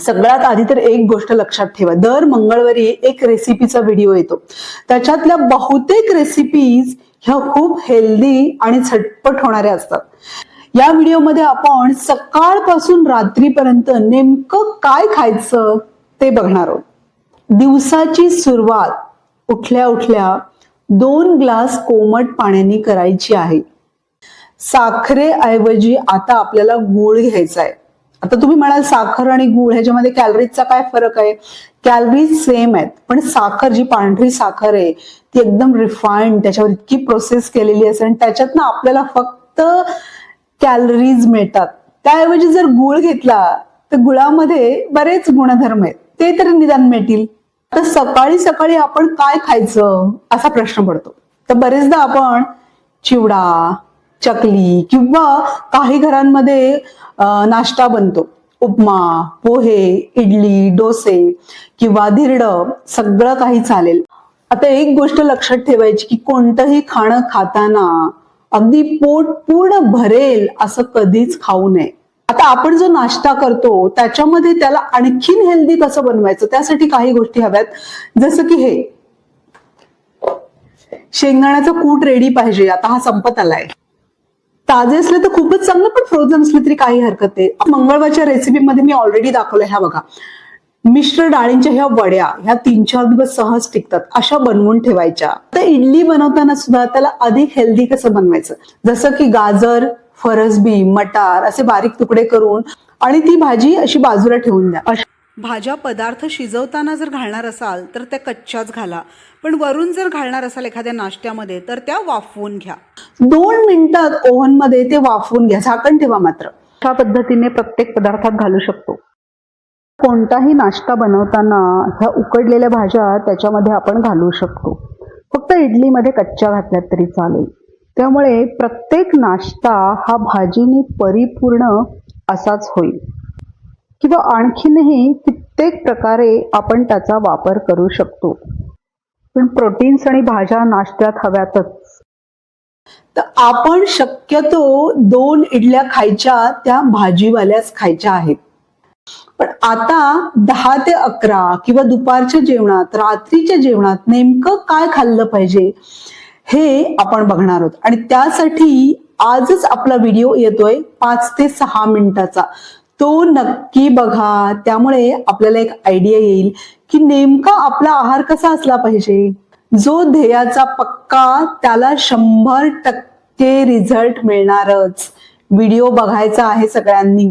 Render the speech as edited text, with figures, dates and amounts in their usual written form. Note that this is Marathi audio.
सगळ्यात आधी तर एक गोष्ट लक्षात ठेवा, दर मंगळवारी एक रेसिपीचा व्हिडिओ येतो. त्याच्यातल्या बहुतेक रेसिपीज ह्या खूप हेल्दी आणि झटपट होणाऱ्या असतात. या व्हिडिओमध्ये आपण सकाळपासून रात्रीपर्यंत नेमकं काय खायचं ते बघणार आहोत. दिवसाची सुरुवात उठल्या उठल्या 2 ग्लास कोमट पाण्याने करायची आहे. साखरेऐवजी आता आपल्याला गूळ घ्यायचा आहे. आता तुम्ही म्हणाल साखर आणि गूळ ह्याच्यामध्ये कॅलरीजचा काय फरक आहे? कॅलरीज सेम आहेत, पण साखर जी पांढरी साखर आहे ती एकदम रिफाइंड, त्याच्यावर इतकी प्रोसेस केलेली असते आणि त्याच्यातनं आपल्याला फक्त कॅलरीज मिळतात. त्याऐवजी जर गूळ घेतला तर गुळामध्ये बरेच गुणधर्म आहेत, ते तर निदान मिळतील. तर सकाळी सकाळी आपण काय खायचं असा प्रश्न पडतो. तर बरेचदा आपण चिवडा, चकली किंवा काही घरांमध्ये नाश्ता बनतो. उपमा, पोहे, इडली, डोसे किंवा धिरडं सगळं काही चालेल. आता एक गोष्ट लक्षात ठेवायची की कोणतंही खाणं खाताना अगदी पोट पूर्ण भरेल असं कधीच खाऊ नये. आता आपण जो नाश्ता करतो त्याच्यामध्ये त्याला आणखीन हेल्दी कसं बनवायचं त्यासाठी काही गोष्टी हव्यात. जसं की हे शेंगदाण्याचं कूट रेडी पाहिजे. आता हा संपत आलाय. ताजे असले तर खूपच चांगलं, पण फ्रोझन असले तरी काही हरकत आहे. मंगळवारच्या रेसिपीमध्ये मी ऑलरेडी दाखवलं. ह्या बघा, मिश्र डाळींच्या ह्या वड्या ह्या 3-4 दिवस सहज टिकतात, अशा बनवून ठेवायच्या. तर इडली बनवताना सुद्धा त्याला अधिक हेल्दी कसं बनवायचं, जसं की गाजर, फरसबी, मटार असे बारीक तुकडे करून आणि ती भाजी अशी बाजूला ठेवून द्या. भाज्या पदार्थ शिजवताना जर घालणार असाल तर त्या कच्च्याच घाला, पण वरून जर घालणार असाल एखाद्या नाश्त्यामध्ये तर त्या वाफवून घ्या. 2 मिनिटात ओव्हनमध्ये ते वाफवून घ्या, झाकण ठेवा मात्र. अशा पद्धतीने प्रत्येक पदार्थात घालू शकतो. कोणताही नाश्ता बनवताना ह्या उकडलेल्या भाज्या त्याच्यामध्ये आपण घालू शकतो. फक्त इडलीमध्ये कच्च्या घातल्यात तरी चालेल. त्यामुळे प्रत्येक नाश्ता हा भाजीने परिपूर्ण असाच होईल. किंवा आणखीनही कित्येक प्रकारे आपण त्याचा वापर करू शकतो. पण प्रोटीन्स आणि भाज्या नाश्त्यात हव्यातच. तर आपण शक्यतो 2 इडल्या खायच्या त्या भाजीवाल्याच खायच्या आहेत. पण आता 10 ते 11 किंवा दुपारच्या जेवणात, रात्रीच्या जेवणात नेमकं काय खाल्लं पाहिजे हे आपण बघणार आहोत. आणि त्यासाठी आजच आपला व्हिडिओ येतोय 5 ते 6 मिनिटाचा. तो नक्की बघा. त्यामुळे आपल्याला एक आयडिया येईल की नेमका आपला आहार कसा असला पाहिजे. जो ध्येयाचा पक्का त्याला 100% रिझल्ट मिळणारच. व्हिडिओ बघायचा आहे सगळ्यांनी.